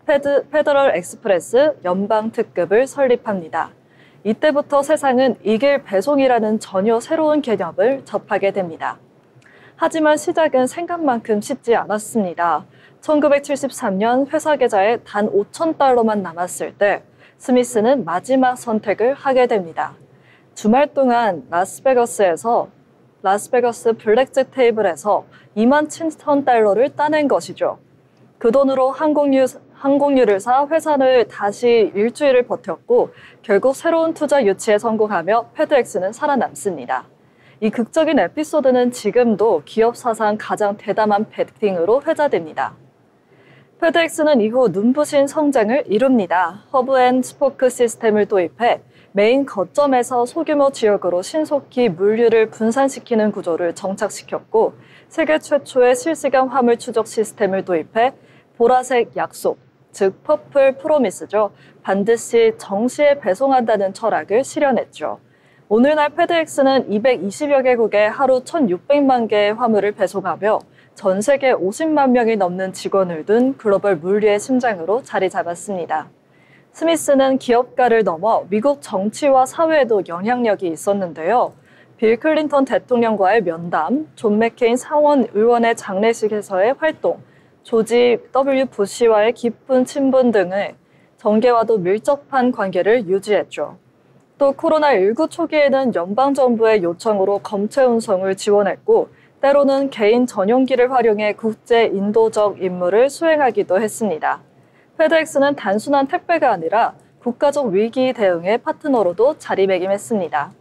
페더럴 엑스프레스 연방특급을 설립합니다. 이때부터 세상은 이길 배송이라는 전혀 새로운 개념을 접하게 됩니다. 하지만 시작은 생각만큼 쉽지 않았습니다. 1973년 회사 계좌에 단 $5,000만 남았을 때 스미스는 마지막 선택을 하게 됩니다. 주말 동안 라스베거스 블랙잭 테이블에서 $27,000를 따낸 것이죠. 그 돈으로 항공유를 사 회사를 다시 일주일을 버텼고 결국 새로운 투자 유치에 성공하며 페드엑스는 살아남습니다. 이 극적인 에피소드는 지금도 기업 사상 가장 대담한 베팅으로 회자됩니다. 페드엑스는 이후 눈부신 성장을 이룹니다. 허브 앤 스포크 시스템을 도입해 메인 거점에서 소규모 지역으로 신속히 물류를 분산시키는 구조를 정착시켰고 세계 최초의 실시간 화물 추적 시스템을 도입해 보라색 약속, 즉 퍼플 프로미스죠. 반드시 정시에 배송한다는 철학을 실현했죠. 오늘날 페드엑스는 220여 개국에 하루 1,600만 개의 화물을 배송하며 전 세계 50만 명이 넘는 직원을 둔 글로벌 물류의 심장으로 자리 잡았습니다. 스미스는 기업가를 넘어 미국 정치와 사회에도 영향력이 있었는데요. 빌 클린턴 대통령과의 면담, 존 맥케인 상원 의원의 장례식에서의 활동, 조지 W. 부시와의 깊은 친분 등의 정계와도 밀접한 관계를 유지했죠. 또 코로나19 초기에는 연방정부의 요청으로 검체 운송을 지원했고 때로는 개인 전용기를 활용해 국제 인도적 임무를 수행하기도 했습니다. 페드엑스는 단순한 택배가 아니라 국가적 위기 대응의 파트너로도 자리매김했습니다.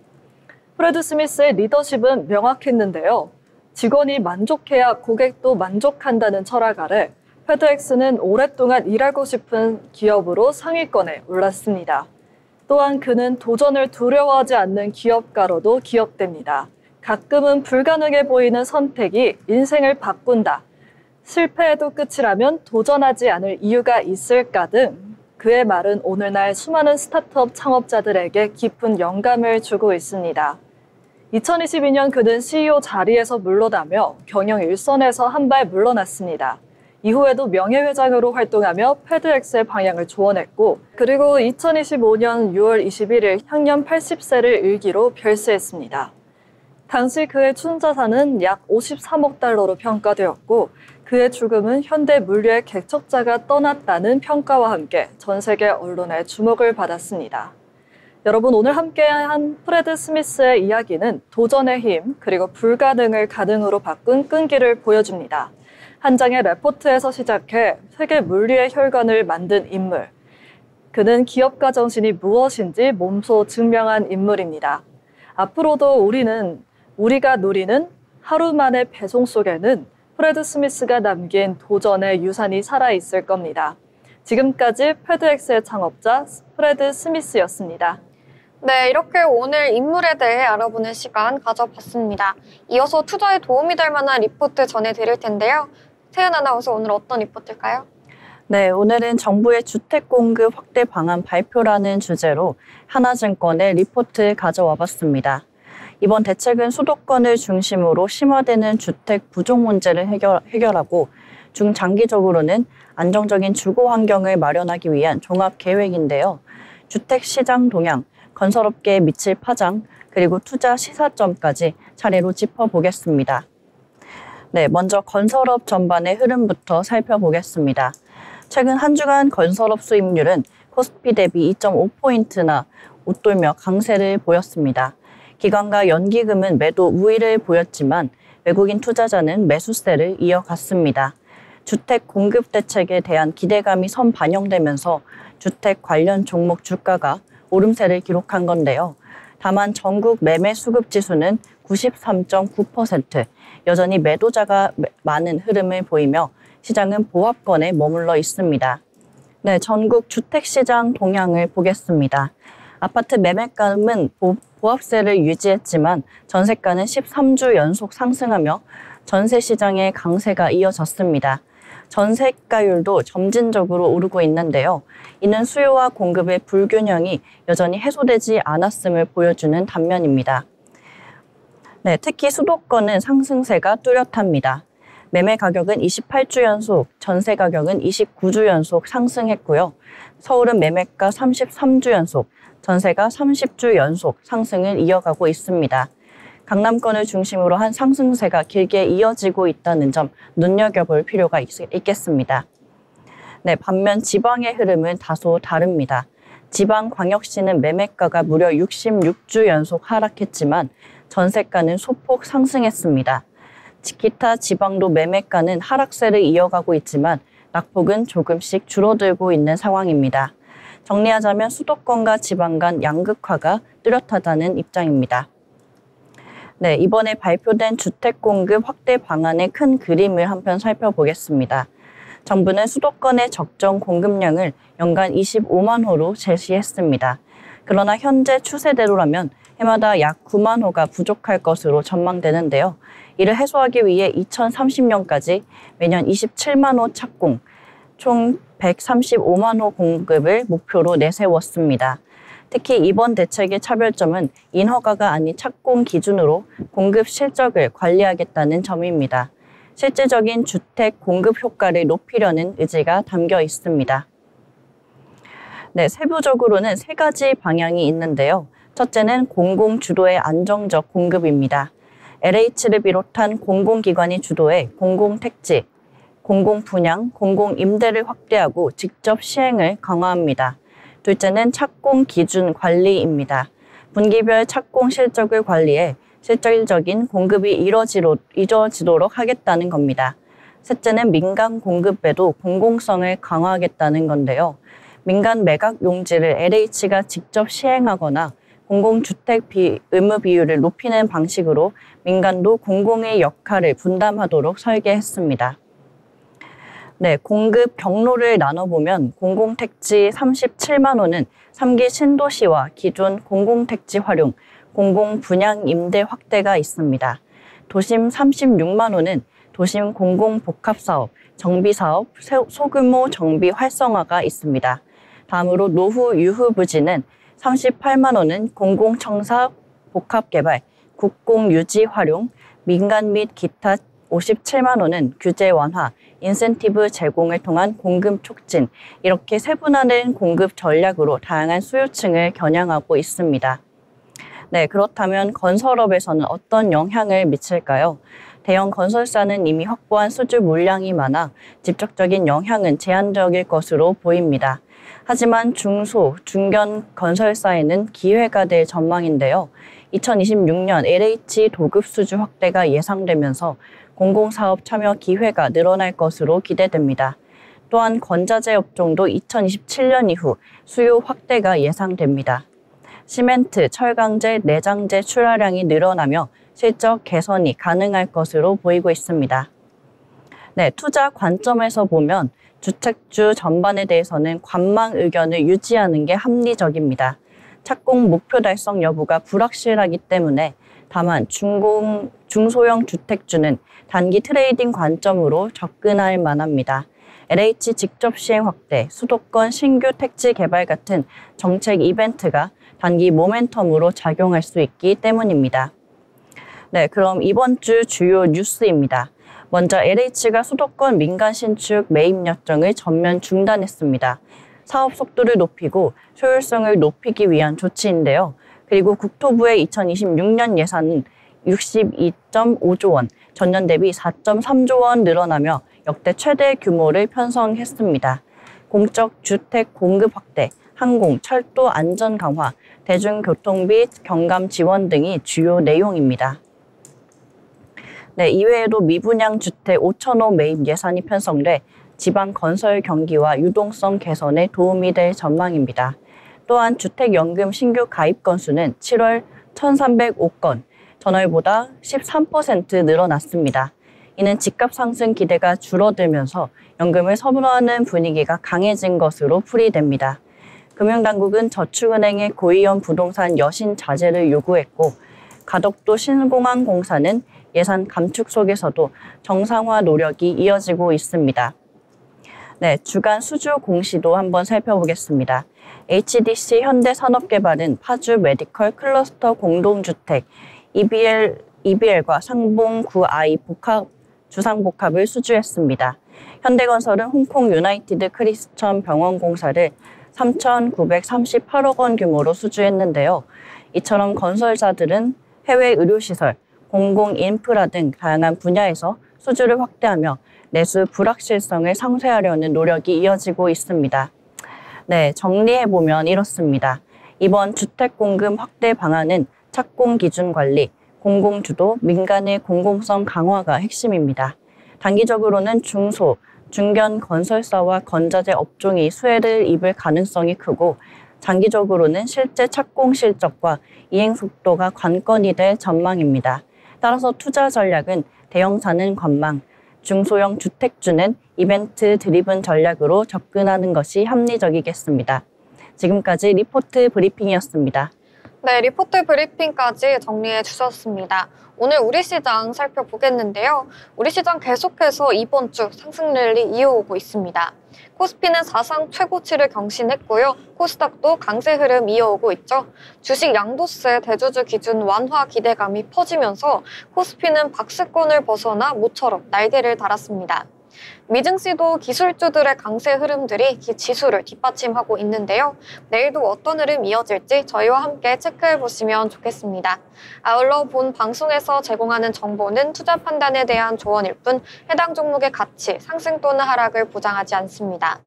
프레드 스미스의 리더십은 명확했는데요. 직원이 만족해야 고객도 만족한다는 철학 아래 페드엑스는 오랫동안 일하고 싶은 기업으로 상위권에 올랐습니다. 또한 그는 도전을 두려워하지 않는 기업가로도 기억됩니다. 가끔은 불가능해 보이는 선택이 인생을 바꾼다. 실패해도 끝이라면 도전하지 않을 이유가 있을까 등 그의 말은 오늘날 수많은 스타트업 창업자들에게 깊은 영감을 주고 있습니다. 2022년 그는 CEO 자리에서 물러나며 경영 일선에서 한 발 물러났습니다. 이후에도 명예회장으로 활동하며 페드엑스의 방향을 조언했고 그리고 2025년 6월 21일 향년 80세를 일기로 별세했습니다. 당시 그의 춘자산은 약 53억 달러로 평가되었고 그의 죽음은 현대 물류의 개척자가 떠났다는 평가와 함께 전 세계 언론의 주목을 받았습니다. 여러분, 오늘 함께한 프레드 스미스의 이야기는 도전의 힘 그리고 불가능을 가능으로 바꾼 끈기를 보여줍니다. 한 장의 레포트에서 시작해 세계 물리의 혈관을 만든 인물. 그는 기업가 정신이 무엇인지 몸소 증명한 인물입니다. 앞으로도 우리가 누리는 하루만의 배송 속에는 프레드 스미스가 남긴 도전의 유산이 살아있을 겁니다. 지금까지 패드엑스의 창업자 프레드 스미스였습니다. 네, 이렇게 오늘 인물에 대해 알아보는 시간 가져봤습니다. 이어서 투자에 도움이 될 만한 리포트 전해드릴 텐데요. 태연 아나운서, 오늘 어떤 리포트일까요? 네, 오늘은 정부의 주택 공급 확대 방안 발표라는 주제로 하나증권의 리포트 가져와 봤습니다. 이번 대책은 수도권을 중심으로 심화되는 주택 부족 문제를 해결하고 중장기적으로는 안정적인 주거 환경을 마련하기 위한 종합 계획인데요. 주택 시장 동향, 건설업계에 미칠 파장, 그리고 투자 시사점까지 차례로 짚어보겠습니다. 네, 먼저 건설업 전반의 흐름부터 살펴보겠습니다. 최근 한 주간 건설업 수익률은 코스피 대비 2.5포인트나 웃돌며 강세를 보였습니다. 기관과 연기금은 매도 우위를 보였지만 외국인 투자자는 매수세를 이어갔습니다. 주택 공급 대책에 대한 기대감이 선반영되면서 주택 관련 종목 주가가 오름세를 기록한 건데요. 다만 전국 매매 수급 지수는 93.9%, 여전히 매도자가 많은 흐름을 보이며 시장은 보합권에 머물러 있습니다. 네, 전국 주택시장 동향을 보겠습니다. 아파트 매매가는 보합세를 유지했지만 전세가는 13주 연속 상승하며 전세시장의 강세가 이어졌습니다. 전세가율도 점진적으로 오르고 있는데요. 이는 수요와 공급의 불균형이 여전히 해소되지 않았음을 보여주는 단면입니다. 네, 특히 수도권은 상승세가 뚜렷합니다. 매매 가격은 28주 연속, 전세 가격은 29주 연속 상승했고요. 서울은 매매가 33주 연속, 전세가 30주 연속 상승을 이어가고 있습니다. 강남권을 중심으로 한 상승세가 길게 이어지고 있다는 점 눈여겨볼 필요가 있겠습니다. 네, 반면 지방의 흐름은 다소 다릅니다. 지방광역시는 매매가가 무려 66주 연속 하락했지만 전세가는 소폭 상승했습니다. 기타 지방도 매매가는 하락세를 이어가고 있지만 낙폭은 조금씩 줄어들고 있는 상황입니다. 정리하자면 수도권과 지방 간 양극화가 뚜렷하다는 입장입니다. 네, 이번에 발표된 주택 공급 확대 방안의 큰 그림을 한편 살펴보겠습니다. 정부는 수도권의 적정 공급량을 연간 25만 호로 제시했습니다. 그러나 현재 추세대로라면 해마다 약 9만 호가 부족할 것으로 전망되는데요. 이를 해소하기 위해 2030년까지 매년 27만 호 착공, 총 135만 호 공급을 목표로 내세웠습니다. 특히 이번 대책의 차별점은 인허가가 아닌 착공 기준으로 공급 실적을 관리하겠다는 점입니다. 실질적인 주택 공급 효과를 높이려는 의지가 담겨 있습니다. 네, 세부적으로는 세 가지 방향이 있는데요. 첫째는 공공 주도의 안정적 공급입니다. LH를 비롯한 공공기관이 주도해 공공택지, 공공분양, 공공임대를 확대하고 직접 시행을 강화합니다. 둘째는 착공 기준 관리입니다. 분기별 착공 실적을 관리해 실질적인 공급이 이뤄지도록 하겠다는 겁니다. 셋째는 민간 공급에도 공공성을 강화하겠다는 건데요. 민간 매각 용지를 LH가 직접 시행하거나 공공주택 의무 비율을 높이는 방식으로 민간도 공공의 역할을 분담하도록 설계했습니다. 네, 공급 경로를 나눠보면 공공택지 37만 호는 3기 신도시와 기존 공공택지 활용, 공공분양 임대 확대가 있습니다. 도심 36만 호는 도심 공공복합사업, 정비사업, 소규모 정비 활성화가 있습니다. 다음으로 노후 유후 부지는 38만 호는 공공청사 복합개발, 국공유지 활용, 민간 및 기타 57만 호는 규제 완화, 인센티브 제공을 통한 공급 촉진, 이렇게 세분화된 공급 전략으로 다양한 수요층을 겨냥하고 있습니다. 네, 그렇다면 건설업에서는 어떤 영향을 미칠까요? 대형 건설사는 이미 확보한 수주 물량이 많아 직접적인 영향은 제한적일 것으로 보입니다. 하지만 중소, 중견 건설사에는 기회가 될 전망인데요. 2026년 LH 도급 수주 확대가 예상되면서 공공사업 참여 기회가 늘어날 것으로 기대됩니다. 또한 건자재 업종도 2027년 이후 수요 확대가 예상됩니다. 시멘트, 철강제, 내장재 출하량이 늘어나며 실적 개선이 가능할 것으로 보이고 있습니다. 네, 투자 관점에서 보면 주택주 전반에 대해서는 관망 의견을 유지하는 게 합리적입니다. 착공 목표 달성 여부가 불확실하기 때문에 다만 중소형 주택주는 단기 트레이딩 관점으로 접근할 만합니다. LH 직접 시행 확대, 수도권 신규 택지 개발 같은 정책 이벤트가 단기 모멘텀으로 작용할 수 있기 때문입니다. 네, 그럼 이번 주 주요 뉴스입니다. 먼저 LH가 수도권 민간 신축 매입 약정을 전면 중단했습니다. 사업 속도를 높이고 효율성을 높이기 위한 조치인데요. 그리고 국토부의 2026년 예산은 62.5조 원, 전년 대비 4.3조 원 늘어나며 역대 최대 규모를 편성했습니다. 공적 주택 공급 확대, 항공, 철도 안전 강화, 대중교통비 경감 지원 등이 주요 내용입니다. 네, 이외에도 미분양 주택 5,000호 매입 예산이 편성돼 지방 건설 경기와 유동성 개선에 도움이 될 전망입니다. 또한 주택연금 신규 가입 건수는 7월 1,305건, 전월보다 13% 늘어났습니다. 이는 집값 상승 기대가 줄어들면서 연금을 선호하는 분위기가 강해진 것으로 풀이됩니다. 금융당국은 저축은행의 고위험 부동산 여신 자제를 요구했고, 가덕도 신공항공사는 예산 감축 속에서도 정상화 노력이 이어지고 있습니다. 네, 주간 수주 공시도 한번 살펴보겠습니다. HDC 현대산업개발은 파주 메디컬 클러스터 공동주택 EBL과 상봉 9I 주상복합을 수주했습니다. 현대건설은 홍콩 유나이티드 크리스천 병원공사를 3,938억 원 규모로 수주했는데요. 이처럼 건설사들은 해외 의료시설, 공공인프라 등 다양한 분야에서 수주를 확대하며 내수 불확실성을 상쇄하려는 노력이 이어지고 있습니다. 네, 정리해보면 이렇습니다. 이번 주택공급 확대 방안은 착공 기준 관리, 공공주도, 민간의 공공성 강화가 핵심입니다. 단기적으로는 중소, 중견 건설사와 건자재 업종이 수혜를 입을 가능성이 크고, 장기적으로는 실제 착공 실적과 이행 속도가 관건이 될 전망입니다. 따라서 투자 전략은 대형사는 관망, 중소형 주택주는 이벤트 드리븐 전략으로 접근하는 것이 합리적이겠습니다. 지금까지 리포트 브리핑이었습니다. 네, 리포트 브리핑까지 정리해 주셨습니다. 오늘 우리 시장 살펴보겠는데요. 우리 시장 계속해서 이번 주 상승 랠리 이어오고 있습니다. 코스피는 사상 최고치를 경신했고요. 코스닥도 강세 흐름 이어오고 있죠. 주식 양도세 대주주 기준 완화 기대감이 퍼지면서 코스피는 박스권을 벗어나 모처럼 날개를 달았습니다. 미증시도 기술주들의 강세 흐름들이 지수를 뒷받침하고 있는데요. 내일도 어떤 흐름 이어질지 저희와 함께 체크해보시면 좋겠습니다. 아울러 본 방송에서 제공하는 정보는 투자 판단에 대한 조언일 뿐 해당 종목의 가치, 상승 또는 하락을 보장하지 않습니다.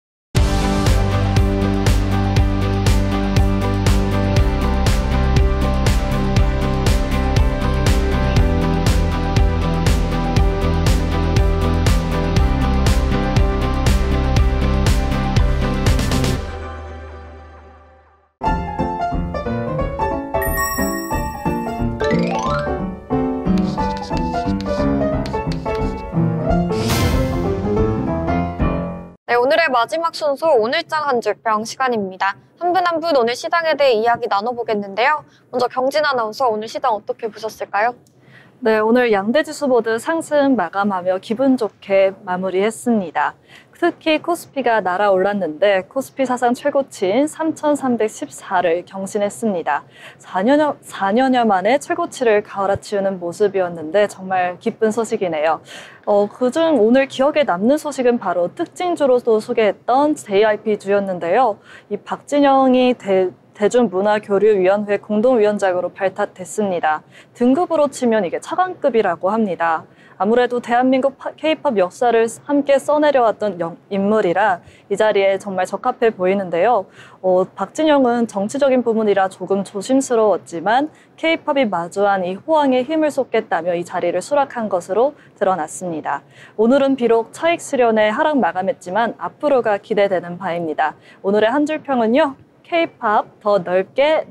오늘의 마지막 순서 오늘장 한 줄평 시간입니다. 한 분 한 분 오늘 시장에 대해 이야기 나눠보겠는데요. 먼저 경진 아나운서 오늘 시장 어떻게 보셨을까요? 네, 오늘 양대지수 모두 상승 마감하며 기분 좋게 마무리했습니다. 특히 코스피가 날아올랐는데 코스피 사상 최고치인 3,314를 경신했습니다. 4년여 만에 최고치를 갈아치우는 모습이었는데 정말 기쁜 소식이네요. 그중 오늘 기억에 남는 소식은 바로 특징주로도 소개했던 JYP주였는데요. 이 박진영이 대중문화교류위원회 공동위원장으로 발탁됐습니다. 등급으로 치면 이게 차관급이라고 합니다. 아무래도 대한민국 K-팝 역사를 함께 써내려왔던 인물이라 이 자리에 정말 적합해 보이는데요. 박진영은 정치적인 부분이라 조금 조심스러웠지만 K-팝이 마주한 이 호황에 힘을 쏟겠다며 이 자리를 수락한 것으로 드러났습니다. 오늘은 비록 차익 실현에 하락 마감했지만 앞으로가 기대되는 바입니다. 오늘의 한 줄 평은요. K-팝 더 넓게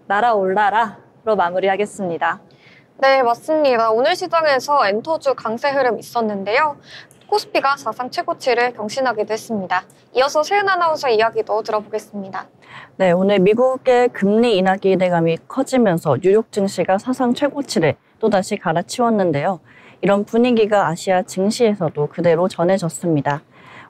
날아올라라로 마무리하겠습니다. 네, 맞습니다. 오늘 시장에서 엔터주 강세 흐름 있었는데요. 코스피가 사상 최고치를 경신하기도 했습니다. 이어서 세은 아나운서 이야기도 들어보겠습니다. 네, 오늘 미국의 금리 인하 기대감이 커지면서 뉴욕 증시가 사상 최고치를 또다시 갈아치웠는데요. 이런 분위기가 아시아 증시에서도 그대로 전해졌습니다.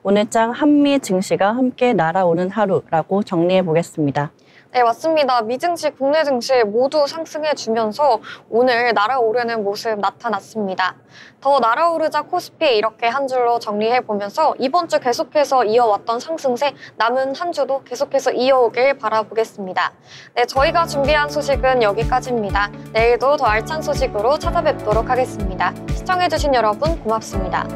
오늘장 한미 증시가 함께 날아오는 하루라고 정리해 보겠습니다. 네, 맞습니다. 미증시, 국내 증시 모두 상승해주면서 오늘 날아오르는 모습 나타났습니다. 더 날아오르자 코스피 이렇게 한 줄로 정리해보면서 이번 주 계속해서 이어왔던 상승세 남은 한 주도 계속해서 이어오길 바라보겠습니다. 네, 저희가 준비한 소식은 여기까지입니다. 내일도 더 알찬 소식으로 찾아뵙도록 하겠습니다. 시청해주신 여러분 고맙습니다.